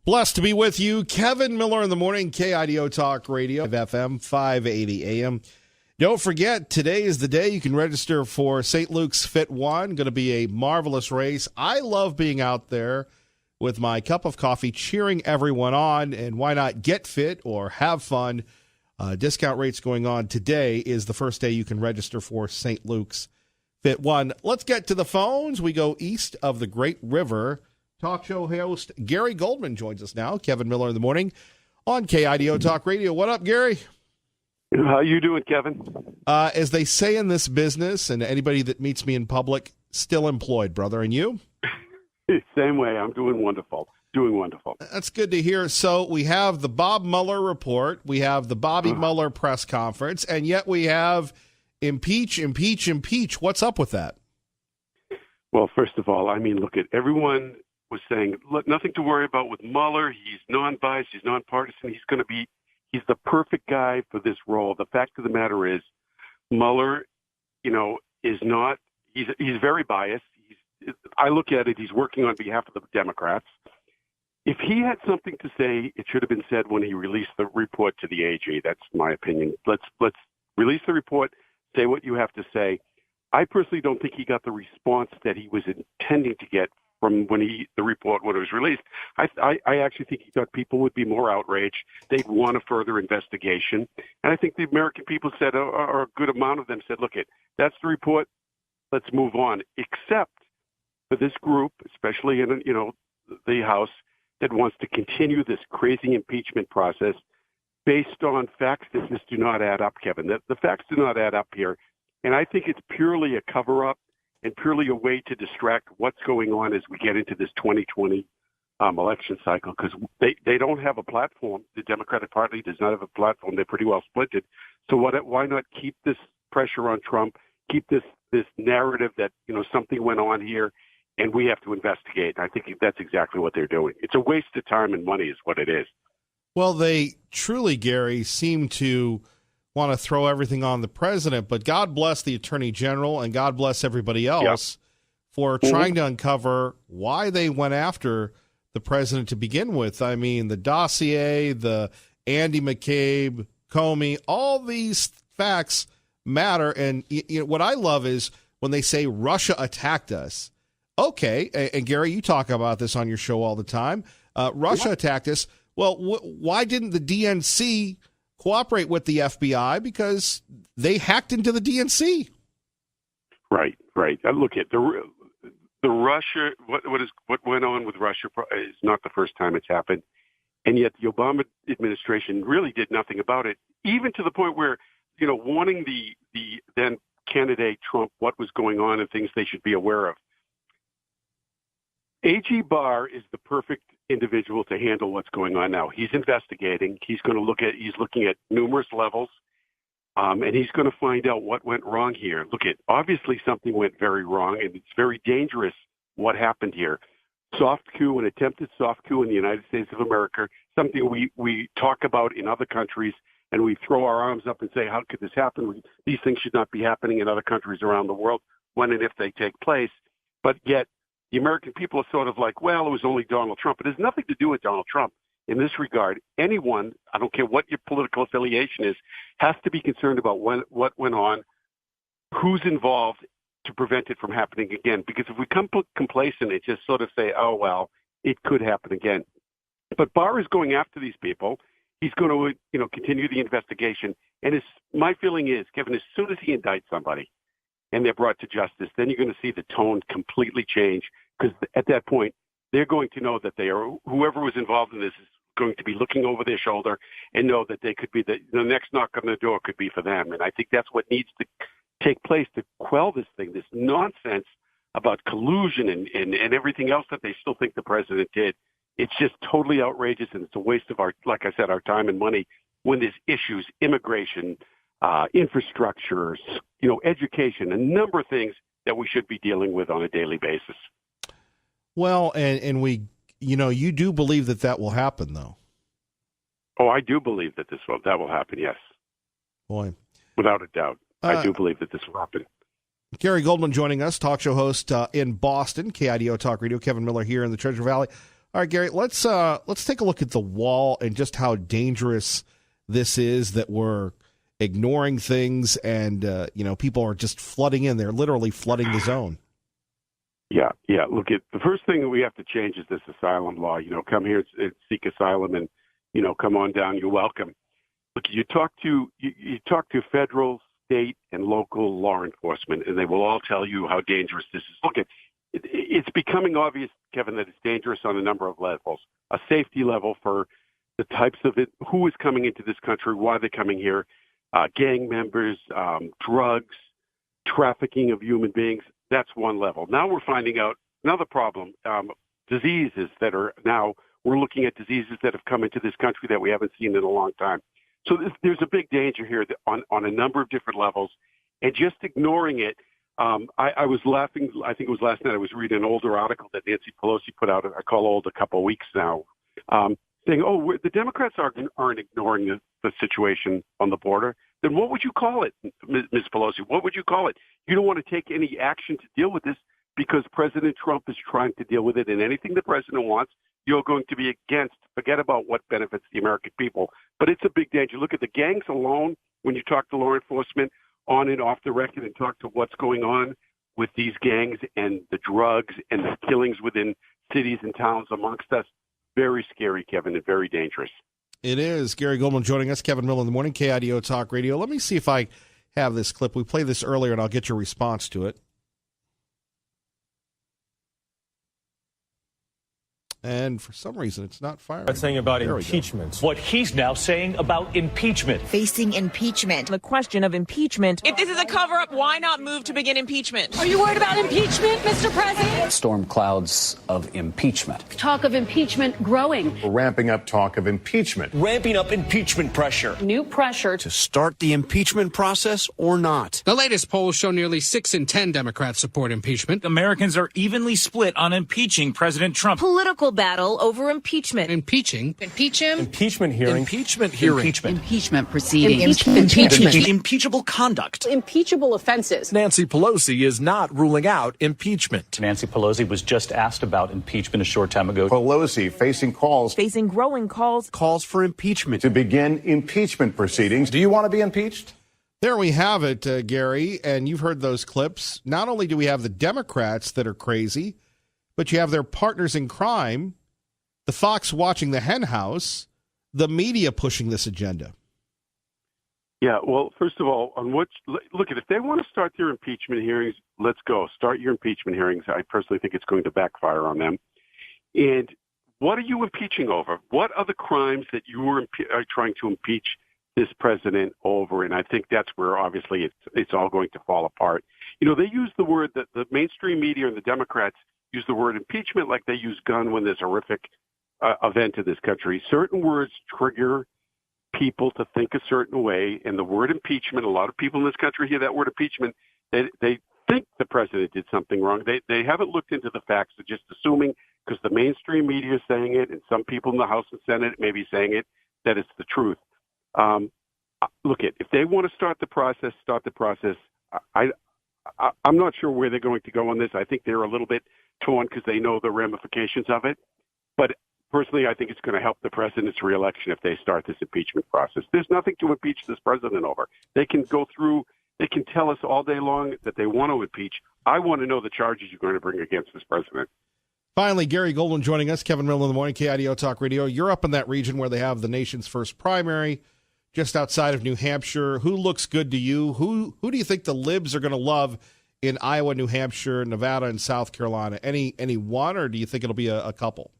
Blessed to be with you. Kevin Miller in the morning, KIDO Talk Radio, FM 580 AM. Don't forget, today is the day you can register for St. Luke's Fit One. Going to be a marvelous race. I love being out there with my cup of coffee, cheering everyone on. And why not get fit or have fun? Discount rates going on today is the first day you can register for St. Luke's Fit One. Let's get to the phones. We go east of the Great River. Talk show host Gary Goldman joins us now. Kevin Miller in the morning on KIDO Talk Radio. What up, Gary? How you doing, Kevin? As they say in this business, and anybody that meets me in public, still employed, brother. And you? Same way. I'm doing wonderful. That's good to hear. So we have the Bob Mueller report. We have the Bobby Mueller press conference. And yet we have impeach. What's up with that? Well, first of all, I mean, look at everyone was saying, look, nothing to worry about with Mueller. He's non-biased. He's nonpartisan. He's the perfect guy for this role. The fact of the matter is, Mueller, is not. He's very biased. I look at it. He's working on behalf of the Democrats. If he had something to say, it should have been said when he released the report to the AG. That's my opinion. Let's release the report. Say what you have to say. I personally don't think he got the response that he was intending to get from when the report when it was released. I actually think he thought people would be more outraged. They'd want a further investigation. And I think the American people said, or a good amount of them said, look, that's the report. Let's move on. Except for this group, especially in the House, that wants to continue this crazy impeachment process based on facts that just do not add up, Kevin. The facts do not add up here. And I think it's purely a cover-up and purely a way to distract what's going on as we get into this 2020 election cycle, because they don't have a platform. The Democratic Party does not have a platform. They're pretty well splitted. So why not keep this pressure on Trump, keep this narrative that, something went on here and we have to investigate. I think that's exactly what they're doing. It's a waste of time and money is what it is. Well, they truly, Gary, seem to want to throw everything on the president, but God bless the Attorney General and God bless everybody else for trying to uncover why they went after the president to begin with. I mean, the dossier, the Andy McCabe, Comey, all these facts matter. And what I love is when they say Russia attacked us. Okay, and Gary, you talk about this on your show all the time. Russia attacked us. Well, why didn't the DNC cooperate with the FBI? Because they hacked into the DNC. Right. Look at the Russia. What went on with Russia is not the first time it's happened, and yet the Obama administration really did nothing about it, even to the point where warning the then candidate Trump what was going on and things they should be aware of. AG Barr is the perfect individual to handle what's going on now. He's investigating. He's looking at numerous levels, and he's going to find out what went wrong here. Obviously something went very wrong, and it's very dangerous what happened here. An attempted soft coup in the United States of America, something we talk about in other countries, and we throw our arms up and say, how could this happen? These things should not be happening in other countries around the world when and if they take place. But yet, the American people are sort of like, well, it was only Donald Trump. It has nothing to do with Donald Trump. In this regard, anyone, I don't care what your political affiliation is, has to be concerned about what went on, who's involved to prevent it from happening again. Because if we come complacent and just sort of say, oh, well, it could happen again. But Barr is going after these people. He's going to, continue the investigation. And my feeling is, Kevin, as soon as he indicts somebody, and they're brought to justice, then you're going to see the tone completely change, because at that point, they're going to know that whoever was involved in this is going to be looking over their shoulder and know that they could be the next knock on the door could be for them. And I think that's what needs to take place to quell this thing, this nonsense about collusion and everything else that they still think the president did. It's just totally outrageous, and it's a waste of our time and money when there's issues, immigration, infrastructure, education, a number of things that we should be dealing with on a daily basis. Well, and we, you do believe that will happen, though. Oh, I do believe that that will happen. Yes. Boy, without a doubt, I do believe that this will happen. Gary Goldman joining us, talk show host in Boston, KIDO Talk Radio. Kevin Miller here in the Treasure Valley. All right, Gary, let's take a look at the wall and just how dangerous this is, that we're ignoring things and, people are just flooding in. They're literally flooding the zone. Yeah. Look, the first thing that we have to change is this asylum law. Come here and seek asylum and, come on down. You're welcome. Look, you talk to federal, state, and local law enforcement, and they will all tell you how dangerous this is. Look, it's becoming obvious, Kevin, that it's dangerous on a number of levels. A safety level for the types of it, who is coming into this country, why they're coming here, gang members, drugs, trafficking of human beings. That's one level. Now we're finding out another problem, diseases that are now, we're looking at diseases that have come into this country that we haven't seen in a long time. So there's a big danger here on a number of different levels, and just ignoring it. I was laughing. I think it was last night. I was reading an older article that Nancy Pelosi put out. I call old a couple of weeks now, saying, the Democrats aren't ignoring the situation on the border. Then what would you call it, Ms. Pelosi? What would you call it? You don't want to take any action to deal with this because President Trump is trying to deal with it, and anything the president wants, you're going to be against. Forget about what benefits the American people. But it's a big danger. Look at the gangs alone. When you talk to law enforcement on and off the record and talk to what's going on with these gangs and the drugs and the killings within cities and towns amongst us, very scary, Kevin, and very dangerous. It is. Gary Goldman joining us, Kevin Miller in the morning, KIDO Talk Radio. Let me see if I have this clip. We played this earlier, and I'll get your response to it. And for some reason, it's not firing. That's saying about impeachment. What he's now saying about impeachment. Facing impeachment. The question of impeachment. If this is a cover-up, why not move to begin impeachment? Are you worried about impeachment, Mr. President? Storm clouds of impeachment. Talk of impeachment growing. We're ramping up talk of impeachment. Ramping up impeachment pressure. New pressure. To start the impeachment process or not. The latest polls show nearly 6 in 10 Democrats support impeachment. Americans are evenly split on impeaching President Trump. Political battle over impeachment. Impeaching. Impeach him. Impeachment hearing. Impeachment hearing. Impeachment proceedings. Impeachment. Impeachable conduct. Impeachable offenses. Nancy Pelosi is not ruling out impeachment. Nancy Pelosi was just asked about impeachment a short time ago. Pelosi facing growing calls. Calls for impeachment. To begin impeachment proceedings. Do you want to be impeached? There we have it, Gary, and you've heard those clips. Not only do we have the Democrats that are crazy, but you have their partners in crime, the Fox watching the hen house, the media pushing this agenda. Yeah, well, first of all, look, if they want to start their impeachment hearings, let's go. Start your impeachment hearings. I personally think it's going to backfire on them. And what are you impeaching over? What are the crimes that you are trying to impeach this president over? And I think that's where, obviously, it's all going to fall apart. They use the word, that the mainstream media and the Democrats use the word impeachment like they use gun when there's a horrific event in this country. Certain words trigger people to think a certain way, and the word impeachment, a lot of people in this country hear that word impeachment, they think the president did something wrong. They haven't looked into the facts. They're just assuming, because the mainstream media is saying it, and some people in the House and Senate may be saying it, that it's the truth. Look, if they want to start the process, I'm not sure where they're going to go on this. I think they're a little bit torn because they know the ramifications of it. But personally, I think it's going to help the president's reelection if they start this impeachment process. There's nothing to impeach this president over. They can tell us all day long that they want to impeach. I want to know the charges you're going to bring against this president. Finally, Gary Goldman joining us, Kevin Miller in the morning, KIDO Talk Radio. You're up in that region where they have the nation's first primary, just outside of New Hampshire. Who looks good to you? Who do you think the libs are going to love in Iowa, New Hampshire, Nevada, and South Carolina? Any one, or do you think it'll be a couple?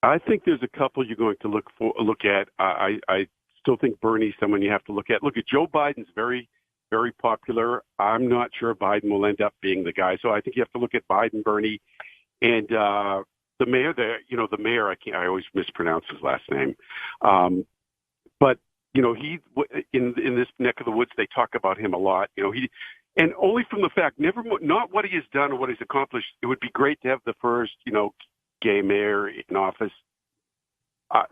I think there's a couple you're going to look at. I still think Bernie's someone you have to look at. Look at Joe Biden's very, very popular. I'm not sure Biden will end up being the guy. So I think you have to look at Biden, Bernie, and the mayor. The mayor. I always mispronounce his last name. But he in this neck of the woods, they talk about him a lot. And only from the fact, not what he has done or what he's accomplished. It would be great to have the first, gay mayor in office. I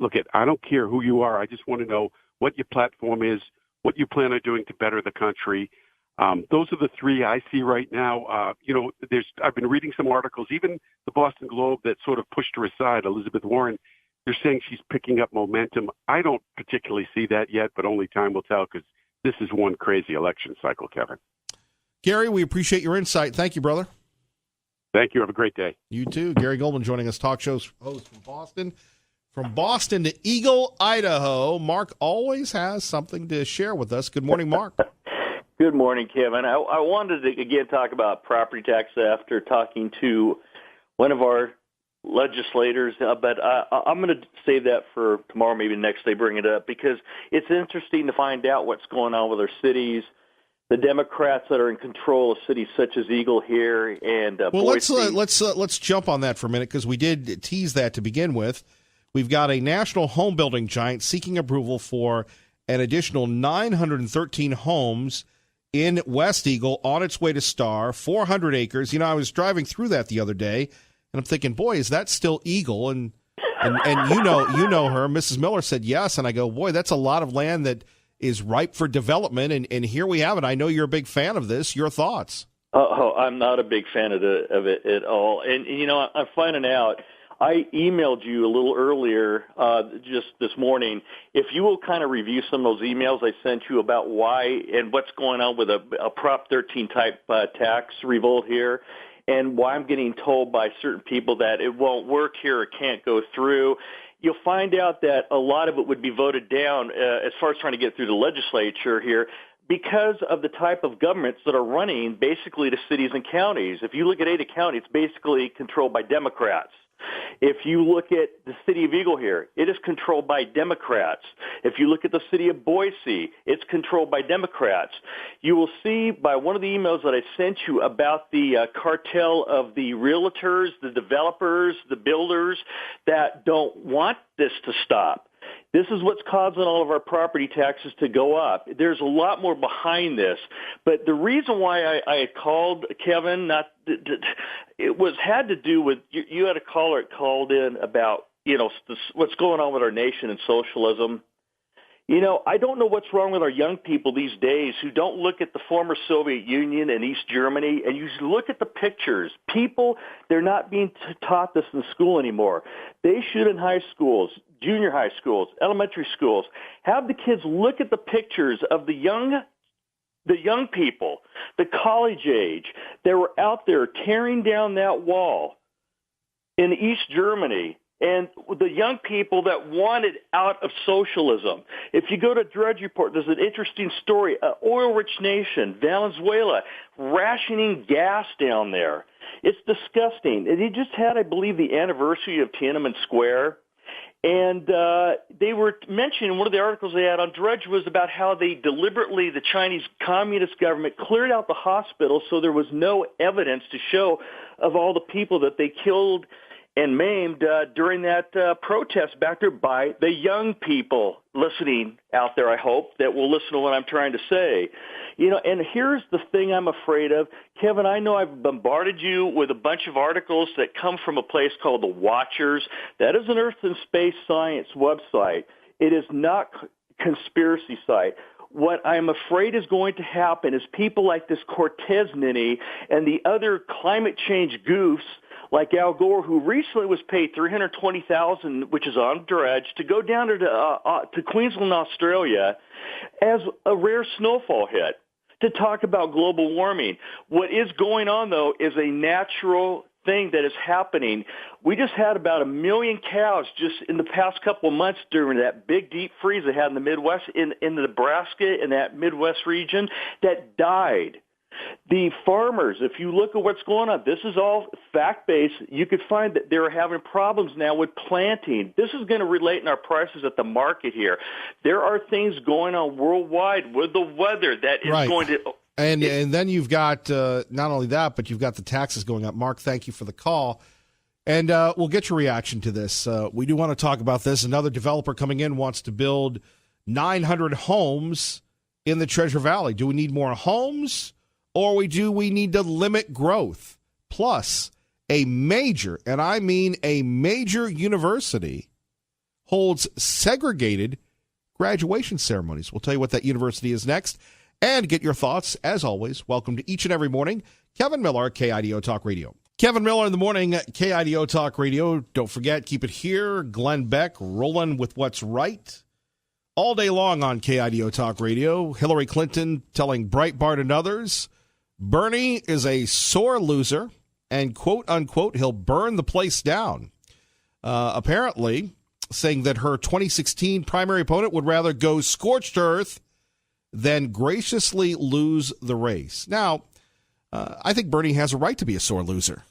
don't care who you are. I just want to know what your platform is, what you plan on doing to better the country. Those are the three I see right now. I've been reading some articles, even the Boston Globe, that sort of pushed her aside, Elizabeth Warren. They're saying she's picking up momentum. I don't particularly see that yet, but only time will tell because this is one crazy election cycle, Kevin. Gary, we appreciate your insight. Thank you, brother. Thank you. Have a great day. You too. Gary Goldman joining us, talk shows host from Boston. From Boston to Eagle, Idaho, Mark always has something to share with us. Good morning, Mark. Good morning, Kevin. I wanted to, again, talk about property tax after talking to one of our legislators, but I'm going to save that for tomorrow, maybe next day, bring it up, because it's interesting to find out what's going on with our cities, the Democrats that are in control of cities such as Eagle here and Boise. Let's jump on that for a minute because we did tease that to begin with. We've got a national home building giant seeking approval for an additional 913 homes in West Eagle on its way to Star, 400 acres. I was driving through that the other day, and I'm thinking, boy, is that still Eagle? And you know her, Mrs. Miller said yes, and I go, boy, that's a lot of land that is ripe for development, and here we have it. I know you're a big fan of this. Your thoughts? Oh, I'm not a big fan of it at all. And I'm finding out. I emailed you a little earlier, just this morning. If you will kind of review some of those emails I sent you about why and what's going on with a Prop 13 type tax revolt here, and why I'm getting told by certain people that it won't work here or can't go through, you'll find out that a lot of it would be voted down as far as trying to get through the legislature here because of the type of governments that are running basically the cities and counties. If you look at Ada County, it's basically controlled by Democrats. If you look at the city of Eagle here, it is controlled by Democrats. If you look at the city of Boise, it's controlled by Democrats. You will see by one of the emails that I sent you about the cartel of the realtors, the developers, the builders that don't want this to stop. This is what's causing all of our property taxes to go up. There's a lot more behind this. But the reason why I had called, Kevin, had to do with, you had a caller that called in about, what's going on with our nation and socialism. I don't know what's wrong with our young people these days who don't look at the former Soviet Union and East Germany, and you look at the pictures. People, they're not being taught this in school anymore. They should in high schools, junior high schools, elementary schools, have the kids look at the pictures of the young people, the college age, that were out there tearing down that wall in East Germany, and the young people that wanted out of socialism. If you go to Drudge Report, there's an interesting story. Oil-rich nation, Venezuela, rationing gas down there. It's disgusting. And they just had, I believe, the anniversary of Tiananmen Square. And they were mentioning, one of the articles they had on Drudge was about how they deliberately, the Chinese Communist government, cleared out the hospital so there was no evidence to show of all the people that they killed and maimed during that protest back there by the young people listening out there, I hope, that will listen to what I'm trying to say. And here's the thing I'm afraid of. Kevin, I know I've bombarded you with a bunch of articles that come from a place called The Watchers. That is an Earth and Space Science website. It is not conspiracy site. What I'm afraid is going to happen is people like this Cortez ninny and the other climate change goofs like Al Gore, who recently was paid $320,000, which is on Drudge, to go down to Queensland, Australia, as a rare snowfall hit, to talk about global warming. What is going on, though, is a natural thing that is happening. We just had about 1 million cows just in the past couple of months during that big deep freeze they had in the Midwest, in Nebraska, in that Midwest region, that died. The farmers, if you look at what's going on, this is all fact-based. You could find that they're having problems now with planting. This is going to relate in our prices at the market here. There are things going on worldwide with the weather that is going to... And then you've got not only that, but you've got the taxes going up. Mark, thank you for the call. And we'll get your reaction to this. We do want to talk about this. Another developer coming in wants to build 900 homes in the Treasure Valley. Do we need more homes? Or do we need to limit growth? Plus, a major, and I mean a major university, holds segregated graduation ceremonies. We'll tell you what that university is next. and get your thoughts, as always. Welcome to each and every morning. Kevin Miller, KIDO Talk Radio. Kevin Miller in the morning, KIDO Talk Radio. Don't forget, keep it here. Glenn Beck rolling with what's right all day long on KIDO Talk Radio. Hillary Clinton telling Breitbart and others Bernie is a sore loser and, quote unquote, he'll burn the place down. Apparently saying that her 2016 primary opponent would rather go scorched earth than graciously lose the race. Now, I think Bernie has a right to be a sore loser.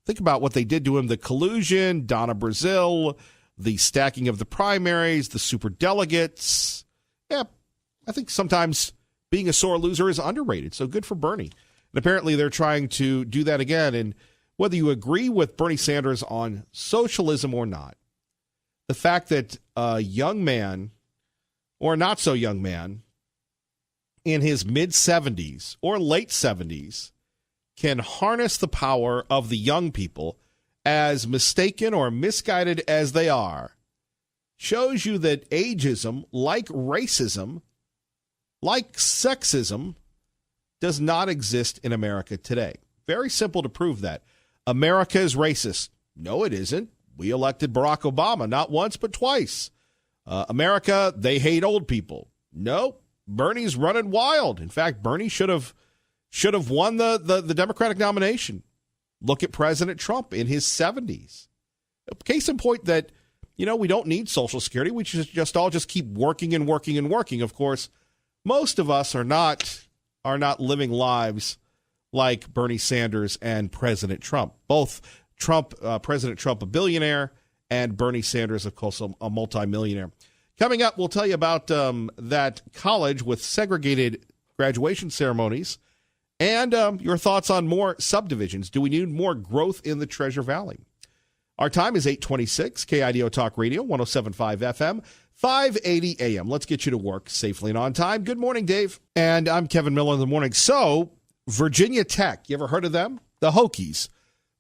Think about what they did to him, the collusion, Donna Brazile, the stacking of the primaries, the superdelegates. Yeah, I think sometimes being a sore loser is underrated, so good for Bernie. And apparently they're trying to do that again. And whether you agree with Bernie Sanders on socialism or not, the fact that a young man or not so young man in his mid-70s or late 70s can harness the power of the young people, as mistaken or misguided as they are, shows you that ageism, like racism, like sexism, does not exist in America today. Very simple to prove that. America is racist. No, it isn't. We elected Barack Obama not once but twice. America, they hate old people. No, Bernie's running wild. In fact, Bernie should have won the Democratic nomination. Look at President Trump in his 70s. Case in point that, we don't need Social Security. We should just all keep working and working and working. Of course, most of us are not living lives like Bernie Sanders and President Trump. Both President Trump, a billionaire, and Bernie Sanders, of course, a multimillionaire. Coming up, we'll tell you about that college with segregated graduation ceremonies and your thoughts on more subdivisions. Do we need more growth in the Treasure Valley? Our time is 8:26, KIDO Talk Radio, 107.5 FM, 580 AM. Let's get you to work safely and on time. Good morning, Dave. And I'm Kevin Miller in the morning. So, Virginia Tech, you ever heard of them? The Hokies.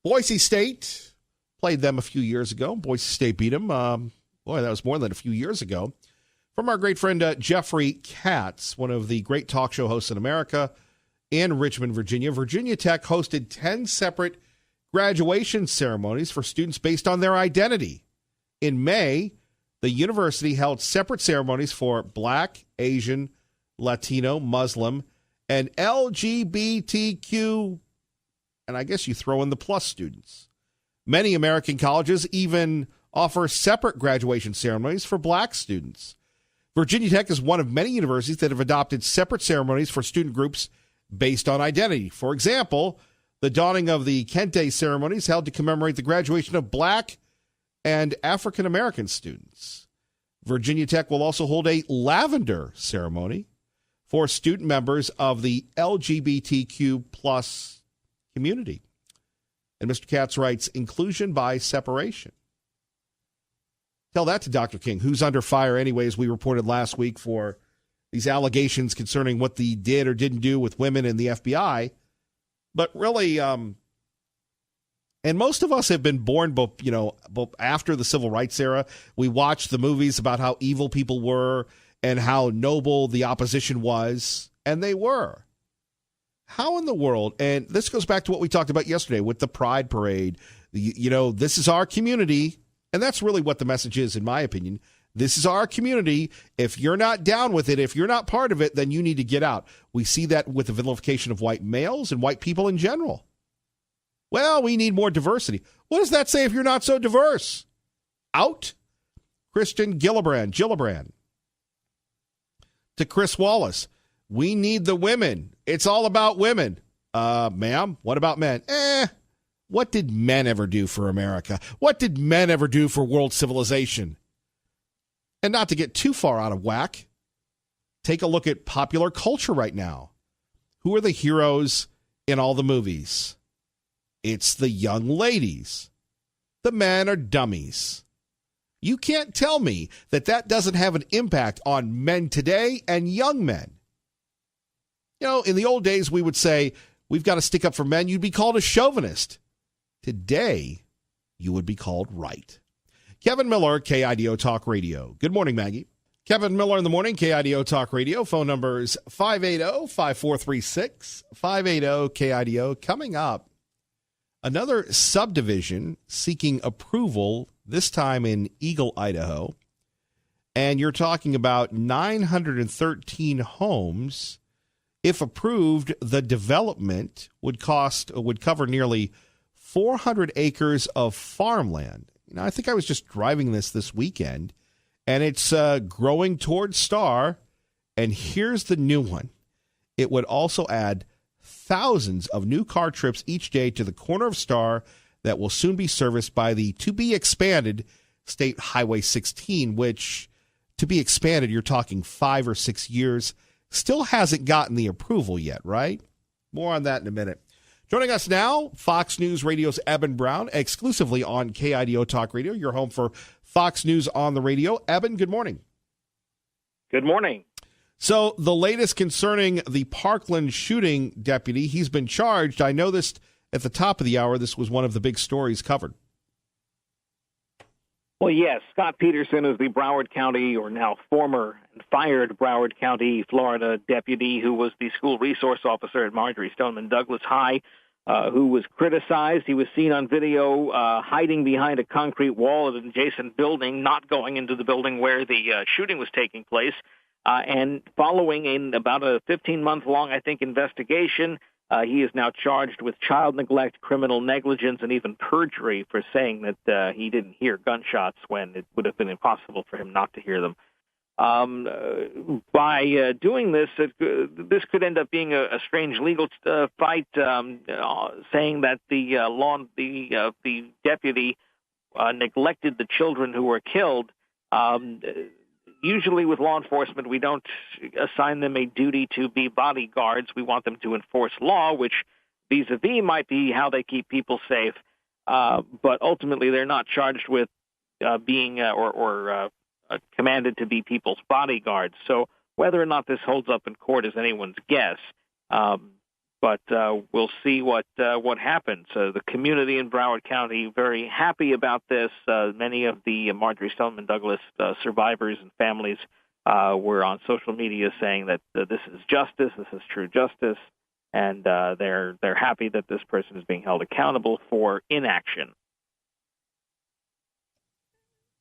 Boise State played them a few years ago. Boise State beat them. Boy, that was more than a few years ago. From our great friend Jeffrey Katz, one of the great talk show hosts in America in Richmond, Virginia. Virginia Tech hosted 10 separate graduation ceremonies for students based on their identity. In May, the university held separate ceremonies for Black, Asian, Latino, Muslim, and LGBTQ, and I guess you throw in the plus students. Many American colleges even offer separate graduation ceremonies for black students. Virginia Tech is one of many universities that have adopted separate ceremonies for student groups based on identity. For example, the dawning of the Kente ceremonies held to commemorate the graduation of black and African American students. Virginia Tech will also hold a lavender ceremony for student members of the LGBTQ plus community. And Mr. Katz writes, inclusion by separation. Tell that to Dr. King, who's under fire anyways. We reported last week for these allegations concerning what they did or didn't do with women in the FBI. But really, and most of us have been born, after the civil rights era. We watched the movies about how evil people were and how noble the opposition was, and they were. How in the world, and this goes back to what we talked about yesterday with the Pride Parade, this is our community, and that's really what the message is, in my opinion. This is our community. If you're not down with it, if you're not part of it, then you need to get out. We see that with the vilification of white males and white people in general. Well, we need more diversity. What does that say if you're not so diverse? Out. Christian Gillibrand. To Chris Wallace, we need the women. It's all about women. Ma'am, what about men? What did men ever do for America? What did men ever do for world civilization? And not to get too far out of whack, take a look at popular culture right now. Who are the heroes in all the movies? It's the young ladies. The men are dummies. You can't tell me that doesn't have an impact on men today and young men. In the old days, we would say, we've got to stick up for men. You'd be called a chauvinist. Today, you would be called right. Kevin Miller, KIDO Talk Radio. Good morning, Maggie. Kevin Miller in the morning, KIDO Talk Radio. Phone numbers 580-5436, 580-KIDO. Coming up, another subdivision seeking approval, this time in Eagle, Idaho. And you're talking about 913 homes. If approved, the development would cover nearly 400 acres of farmland. I think I was just driving this weekend, and it's growing towards Star. And here's the new one. It would also add thousands of new car trips each day to the corner of Star that will soon be serviced by the to-be-expanded State Highway 16, which, to be expanded, you're talking 5 or 6 years. Still hasn't gotten the approval yet, right? More on that in a minute. Joining us now, Fox News Radio's Eben Brown, exclusively on KIDO Talk Radio, your home for Fox News on the radio. Eben, good morning. Good morning. So the latest concerning the Parkland shooting deputy, he's been charged. I noticed at the top of the hour this was one of the big stories covered. Well, yes, Scott Peterson is the Broward County, or now former and fired Broward County, Florida deputy who was the school resource officer at Marjory Stoneman Douglas High, who was criticized. He was seen on video hiding behind a concrete wall at an adjacent building, not going into the building where the shooting was taking place. And following in about a 15-month-long, I think, investigation, he is now charged with child neglect, criminal negligence, and even perjury for saying that he didn't hear gunshots when it would have been impossible for him not to hear them. By doing this, this could end up being a strange legal fight, saying that the deputy neglected the children who were killed. Usually with law enforcement, we don't assign them a duty to be bodyguards. We want them to enforce law, which vis-a-vis might be how they keep people safe. But ultimately, they're not charged with being or commanded to be people's bodyguards. So whether or not this holds up in court is anyone's guess. But we'll see what happens. The community in Broward County very happy about this. Many of the Marjory Stoneman Douglas survivors and families were on social media saying that this is justice, this is true justice, and they're happy that this person is being held accountable for inaction.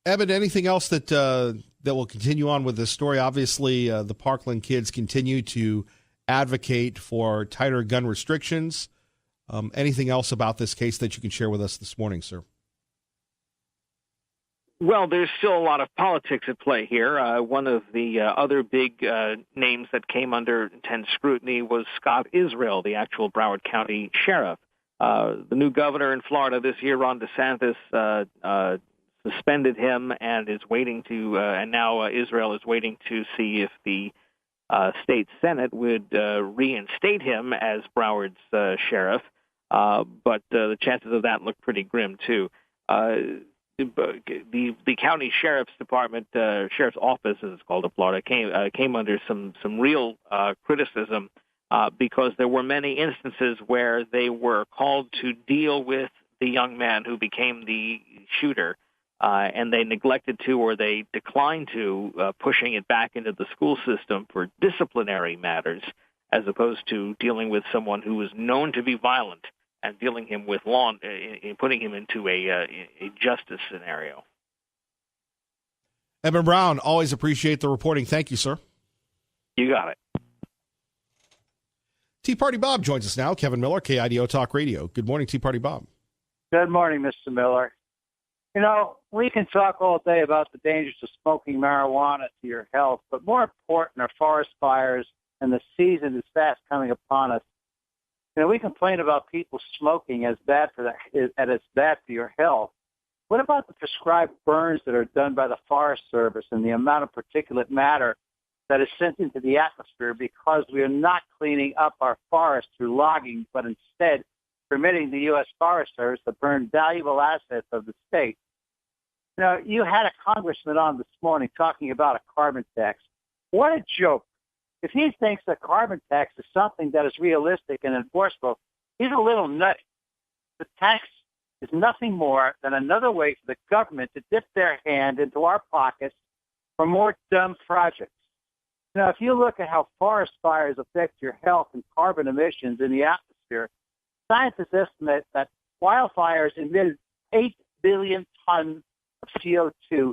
Eben, anything else that will continue on with this story? Obviously, the Parkland kids continue to advocate for tighter gun restrictions. Anything else about this case that you can share with us this morning, sir? Well, there's still a lot of politics at play here. One of the other big names that came under intense scrutiny was Scott Israel, the actual Broward County sheriff. The new governor in Florida this year, Ron DeSantis, suspended him and is waiting to, and now Israel is waiting to see if the state Senate would reinstate him as Broward's sheriff, but the chances of that look pretty grim, too. The county sheriff's department, sheriff's office, as it's called in Florida, came under some real criticism because there were many instances where they were called to deal with the young man who became the shooter, and they neglected to, or they declined to, pushing it back into the school system for disciplinary matters, as opposed to dealing with someone who was known to be violent and dealing him with law, putting him into a justice scenario. Eben Brown, always appreciate the reporting. Thank you, sir. You got it. Tea Party Bob joins us now. Kevin Miller, KIDO Talk Radio. Good morning, Tea Party Bob. Good morning, Mr. Miller. You know, we can talk all day about the dangers of smoking marijuana to your health, but more important are forest fires and the season is fast coming upon us. You know, we complain about people smoking as bad for and it's bad for your health. What about the prescribed burns that are done by the Forest Service and the amount of particulate matter that is sent into the atmosphere because we are not cleaning up our forests through logging, but instead permitting the U.S. Forest Service to burn valuable assets of the state? You know, you had a congressman on this morning talking about a carbon tax. What a joke. If he thinks that carbon tax is something that is realistic and enforceable, he's a little nutty. The tax is nothing more than another way for the government to dip their hand into our pockets for more dumb projects. Now, if you look at how forest fires affect your health and carbon emissions in the atmosphere, scientists estimate that wildfires emitted 8 billion tons of CO2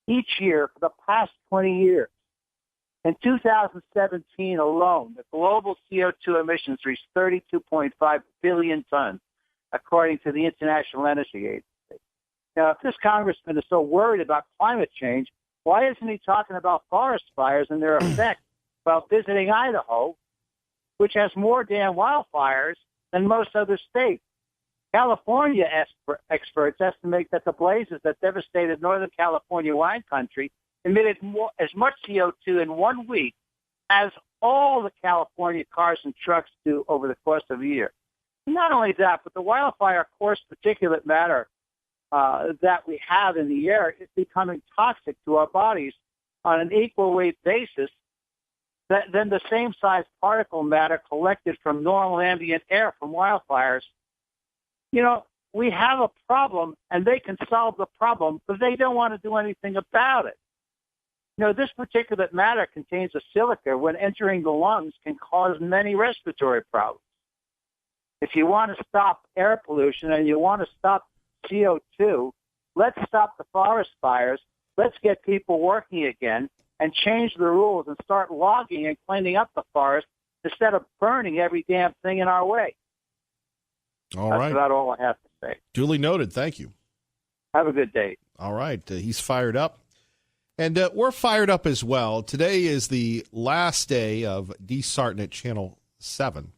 each year for the past 20 years. In 2017 alone, the global CO2 emissions reached 32.5 billion tons, according to the International Energy Agency. Now, if this congressman is so worried about climate change, why isn't he talking about forest fires and their effect while visiting Idaho, which has more damn wildfires than most other states? California experts estimate that the blazes that devastated Northern California wine country emitted as much CO2 in 1 week as all the California cars and trucks do over the course of a year. Not only that, but the wildfire coarse particulate matter that we have in the air is becoming toxic to our bodies on an equal weight basis than the same size particle matter collected from normal ambient air from wildfires. You know, we have a problem, and they can solve the problem, but they don't want to do anything about it. You know, this particulate matter contains a silica when entering the lungs can cause many respiratory problems. If you want to stop air pollution and you want to stop CO2, let's stop the forest fires. Let's get people working again and change the rules and start logging and cleaning up the forest instead of burning every damn thing in our way. All That's right. about all I have to say. Duly noted. Thank you. Have a good day. All right. He's fired up. And we're fired up as well. Today is the last day of Dee Sarton at Channel 7.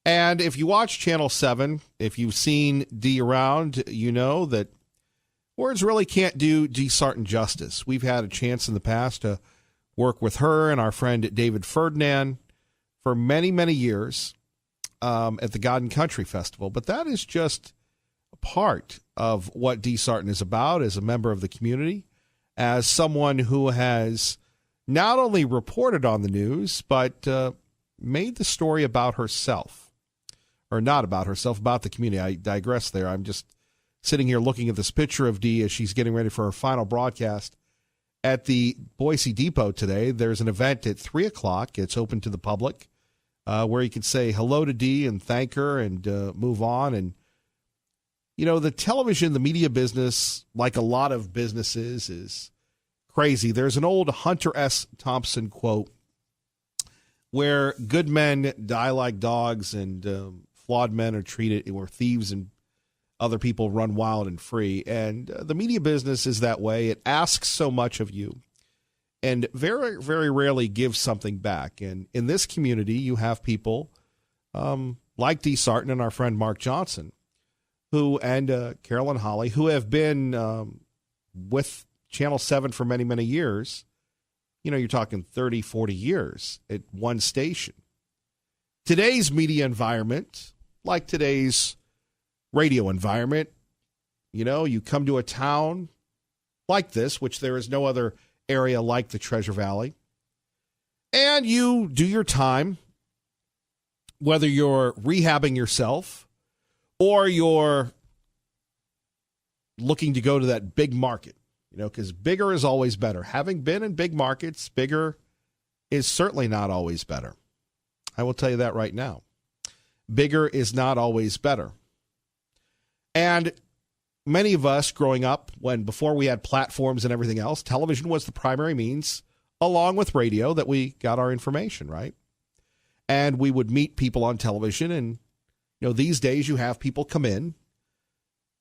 And if you watch Channel 7, if you've seen Dee around, you know that words really can't do Dee Sarton justice. We've had a chance in the past to work with her and our friend David Ferdinand for many, many years at the God and Country Festival. But that is just a part of what Dee Sarton is about as a member of the community, as someone who has not only reported on the news, but made the story about herself. Or not about herself, about the community. I digress there. I'm just sitting here looking at this picture of Dee as she's getting ready for her final broadcast at the Boise Depot today. There's an event at 3 o'clock. It's open to the public where you can say hello to Dee and thank her and move on. And, you know, the television, the media business, like a lot of businesses, is crazy. There's an old Hunter S. Thompson quote where good men die like dogs and flawed men are treated, or thieves and other people run wild and free. And the media business is that way. It asks so much of you and very, very rarely gives something back. And in this community, you have people like Dee Sarton and our friend Mark Johnson, and Carolyn Holly, who have been with Channel 7 for many, many years. You know, you're talking 30, 40 years at one station. Today's media environment, like today's radio environment, you know, you come to a town like this, which there is no other area like the Treasure Valley, and you do your time, whether you're rehabbing yourself or you're looking to go to that big market, you know, because bigger is always better. Having been in big markets, bigger is certainly not always better. I will tell you that right now. Bigger is not always better. And many of us growing up, before we had platforms and everything else, television was the primary means, along with radio, that we got our information, right? And we would meet people on television. And, you know, these days you have people come in.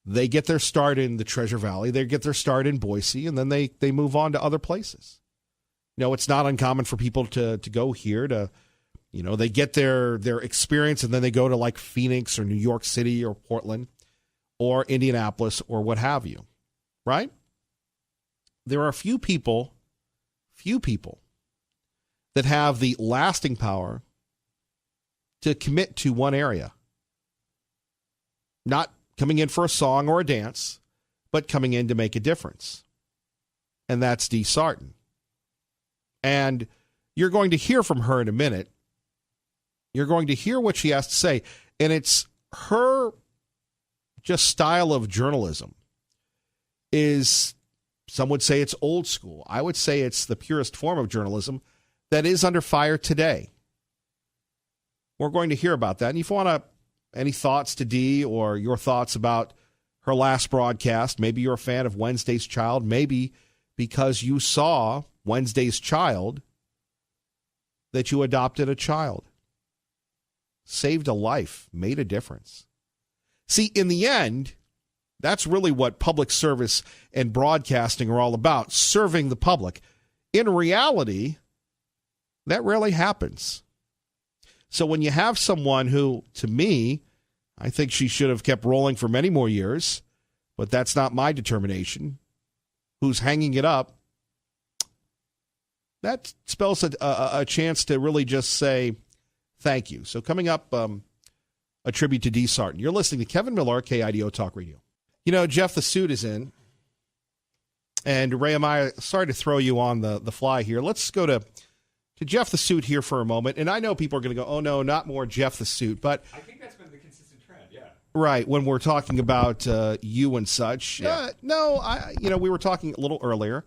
They get their start in the Treasure Valley. They get their start in Boise, and then they move on to other places. You know, it's not uncommon for people to go here to, you know, they get their experience, and then they go to like Phoenix or New York City or Portland or Indianapolis or what have you, right? There are few people that have the lasting power to commit to one area. Not coming in for a song or a dance, but coming in to make a difference. And that's Dee Sarton. And you're going to hear from her in a minute. You're going to hear what she has to say. And it's her just style of journalism is Some would say it's old school. I would say it's the purest form of journalism that is under fire today. We're going to hear about that. And if you want any thoughts to Dee or your thoughts about her last broadcast, maybe you're a fan of Wednesday's Child, maybe because you saw Wednesday's Child that you adopted a child, saved a life, made a difference. See, in the end, that's really what public service and broadcasting are all about, serving the public. In reality, that rarely happens. So when you have someone who, to me, I think she should have kept rolling for many more years, but that's not my determination, who's hanging it up, that spells a chance to really just say thank you. So coming up, a tribute to Dee Sarton. You're listening to Kevin Miller, KIDO Talk Radio. You know, Jeff the Suit is in. And Ray, sorry to throw you on the fly here. Let's go to Jeff the Suit here for a moment. And I know people are going to go, oh, no, not more Jeff the Suit. But I think that's been the consistent trend, yeah. Right, when we're talking about you and such. Yeah. We were talking a little earlier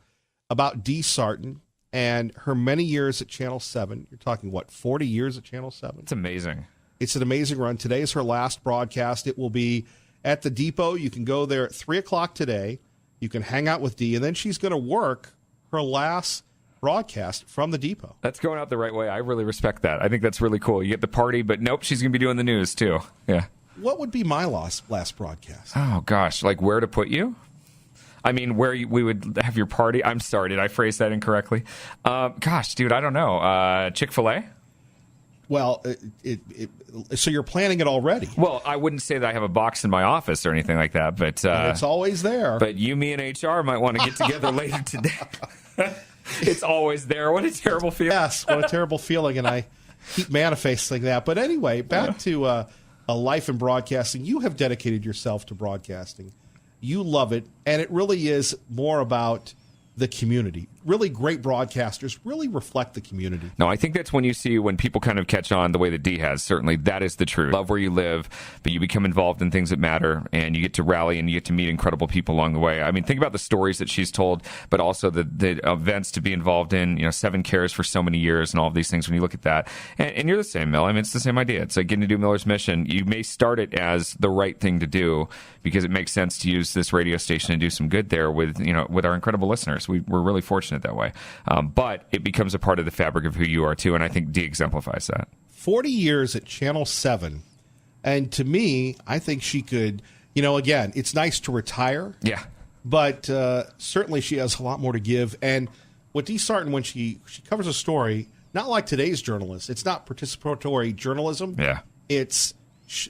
about Dee Sarton and her many years at Channel 7. You're talking, 40 years at Channel 7? It's amazing. It's an amazing run. Today is her last broadcast. It will be at the Depot. You can go there at 3 o'clock today. You can hang out with Dee, and then she's going to work her last broadcast from the Depot. That's going out the right way. I really respect that. I think that's really cool. You get the party, but nope, she's going to be doing the news too. Yeah. What would be my last broadcast? Oh, gosh. Like where to put you? I mean, we would have your party. I'm sorry. Did I phrase that incorrectly? Gosh, dude, I don't know. Chick-fil-A? Well, so you're planning it already. Well, I wouldn't say that I have a box in my office or anything like that, but it's always there. But you, me, and HR might want to get together later today. It's always there. What a terrible feeling. Yes, what a terrible feeling, and I keep manifesting that. But anyway, back to a life in broadcasting. You have dedicated yourself to broadcasting. You love it, and it really is more about the community. Really great broadcasters really reflect the community. No, I think that's when people kind of catch on the way that Dee has. Certainly, that is the truth. Love where you live, but you become involved in things that matter, and you get to rally, and you get to meet incredible people along the way. I mean, think about the stories that she's told, but also the events to be involved in. 7 Cares for so many years, and all of these things. When you look at that, and you're the same, Mel. I mean, it's the same idea. It's like getting to do Miller's Mission. You may start it as the right thing to do because it makes sense to use this radio station and do some good there with our incredible listeners. We're really fortunate that way. But it becomes a part of the fabric of who you are, too, and I think Dee exemplifies that. 40 years at Channel 7, and to me, I think she could, again, it's nice to retire. Yeah. But certainly she has a lot more to give. And what Dee Sarton, when she covers a story, not like today's journalists, it's not participatory journalism. Yeah. It's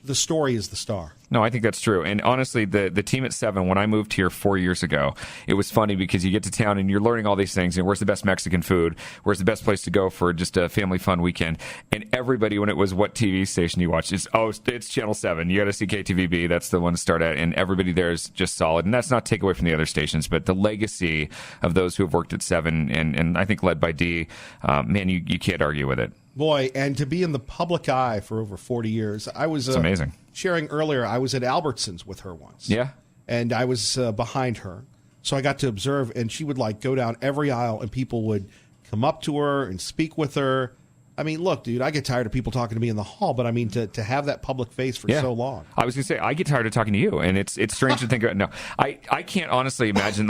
the story is the star. No, I think that's true. And honestly, the team at 7, when I moved here 4 years ago, it was funny because you get to town and you're learning all these things. Where's the best Mexican food? Where's the best place to go for just a family fun weekend? And everybody, when it was what TV station you watch, it's Channel 7. You got to see KTVB. That's the one to start at. And everybody there is just solid. And that's not take away from the other stations, but the legacy of those who have worked at 7 and I think led by Dee, man, you can't argue with it. Boy, and to be in the public eye for over 40 years. It's amazing. Sharing earlier, I was at Albertsons with her once. Yeah. And I was behind her. So I got to observe, and she would go down every aisle, and people would come up to her and speak with her. I mean, look, dude, I get tired of people talking to me in the hall, but I mean, to have that public face for so long. I was going to say, I get tired of talking to you, and it's strange to think about. No, I can't honestly imagine,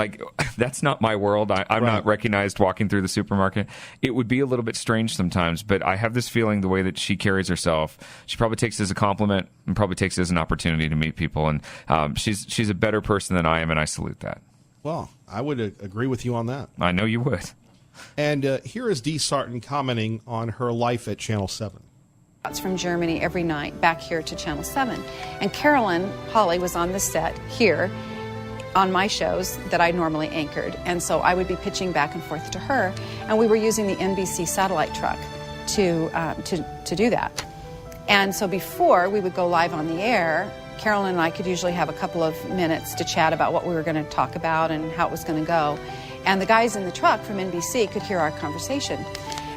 that's not my world. I'm not recognized walking through the supermarket. It would be a little bit strange sometimes, but I have this feeling the way that she carries herself, she probably takes it as a compliment and probably takes it as an opportunity to meet people, and she's a better person than I am, and I salute that. Well, I would agree with you on that. I know you would. And here is Dee Sarton commenting on her life at Channel 7. From Germany every night back here to Channel 7. And Carolyn Holly was on the set here on my shows that I normally anchored. And so I would be pitching back and forth to her. And we were using the NBC satellite truck to do that. And so before we would go live on the air, Carolyn and I could usually have a couple of minutes to chat about what we were going to talk about and how it was going to go. And the guys in the truck from NBC could hear our conversation.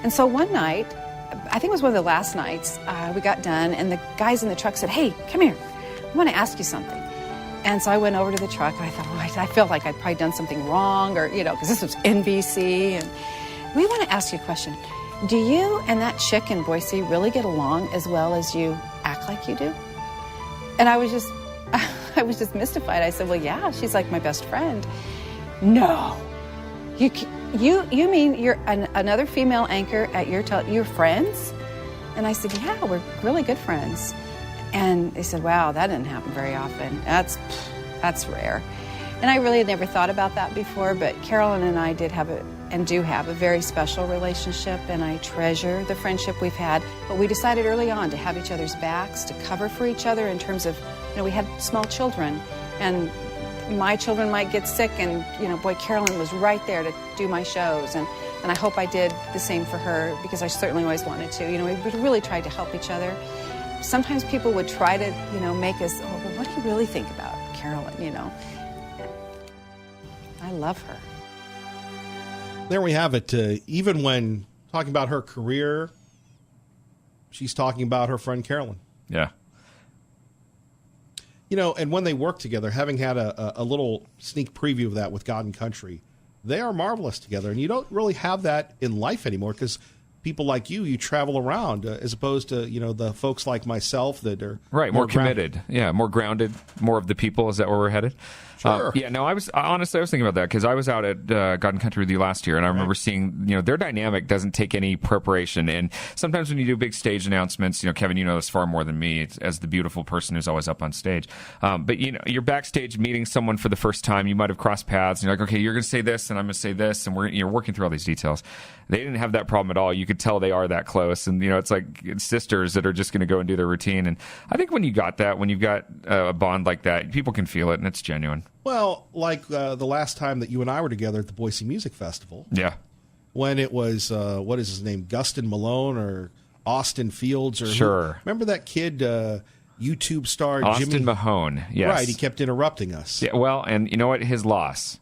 And so one night, I think it was one of the last nights, we got done, and the guys in the truck said, "Hey, come here. I want to ask you something." And so I went over to the truck, and I thought, I felt like I'd probably done something wrong, or, because this was NBC. And we want to ask you a question. Do you and that chick in Boise really get along as well as you act like you do? And I was just mystified. I said, well, yeah, she's like my best friend. No. You mean you're another female anchor at your friends? And I said, yeah, we're really good friends. And they said, wow, that didn't happen very often. That's rare. And I really had never thought about that before, but Carolyn and I do have a very special relationship, and I treasure the friendship we've had. But we decided early on to have each other's backs, to cover for each other in terms of, we had small children, and my children might get sick, and, Carolyn was right there to do my shows, and I hope I did the same for her, because I certainly always wanted to. We really tried to help each other. Sometimes people would try to, make us, oh, well, what do you really think about Carolyn, I love her. There we have it. Even when talking about her career, she's talking about her friend Carolyn. Yeah. And when they work together, having had a little sneak preview of that with God and Country, they are marvelous together. And you don't really have that in life anymore, because people like you travel around as opposed to, the folks like myself that are more committed. Yeah, more grounded, more of the people. Is that where we're headed? Sure. I was thinking about that, because I was out at God and Country with you last year, and I remember seeing, their dynamic doesn't take any preparation. And sometimes when you do big stage announcements, Kevin, you know this far more than me, as the beautiful person who's always up on stage. But you're backstage meeting someone for the first time. You might have crossed paths, and you're like, okay, you're going to say this, and I'm going to say this, and you're working through all these details. They didn't have that problem at all. You could tell they are that close, and it's like sisters that are just going to go and do their routine. And I think when you've got a bond like that, people can feel it, and it's genuine. Well, like the last time that you and I were together at the Boise Music Festival. Yeah. When it was, what is his name, Gustin Malone or Austin Fields? Or sure. Remember that kid, YouTube star Austin Jimmy Mahone, yes. Right, he kept interrupting us. Yeah, well, and you know what? His loss.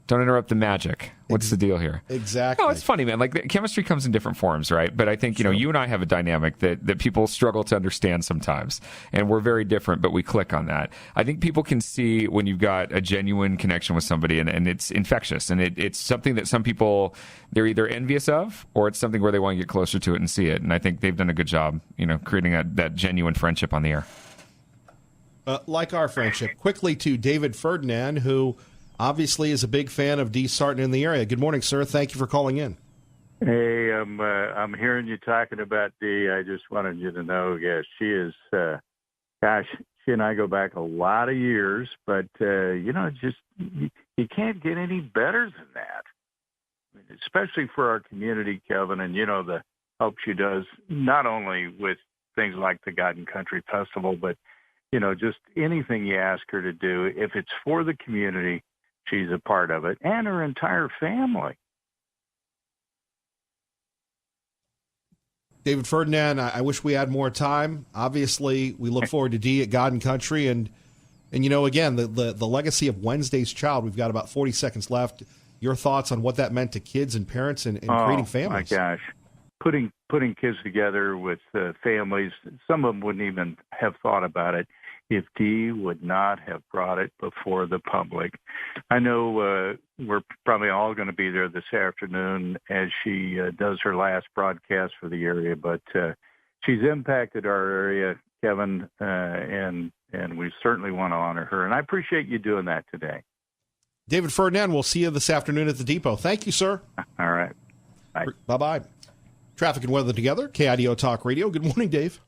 Don't interrupt the magic. What's the deal here? Exactly. No, it's funny, man. Like, chemistry comes in different forms, right? But I think, you and I have a dynamic that people struggle to understand sometimes. And we're very different, but we click on that. I think people can see when you've got a genuine connection with somebody, and it's infectious. And it's something that some people, they're either envious of, or it's something where they want to get closer to it and see it. And I think they've done a good job, creating that genuine friendship on the air. Like our friendship. Quickly to David Ferdinand, who obviously is a big fan of Dee Sarton in the area. Good morning, sir. Thank you for calling in. Hey, I'm hearing you talking about Dee. I just wanted you to know, yes, she is, she and I go back a lot of years, but, just you can't get any better than that, especially for our community, Kevin, and, the help she does, not only with things like the God and Country Festival, but, just anything you ask her to do, if it's for the community, she's a part of it, and her entire family. David Ferdinand, I wish we had more time. Obviously, we look forward to Dee at God and Country. And again, the legacy of Wednesday's Child, we've got about 40 seconds left. Your thoughts on what that meant to kids and parents and creating families. Oh, my gosh. Putting kids together with families, some of them wouldn't even have thought about it if Dee would not have brought it before the public. I know we're probably all going to be there this afternoon as she does her last broadcast for the area, but she's impacted our area, Kevin, and we certainly want to honor her. And I appreciate you doing that today. David Ferdinand, we'll see you this afternoon at the Depot. Thank you, sir. All right. Bye. Bye-bye. Traffic and weather together, KIDO Talk Radio. Good morning, Dave.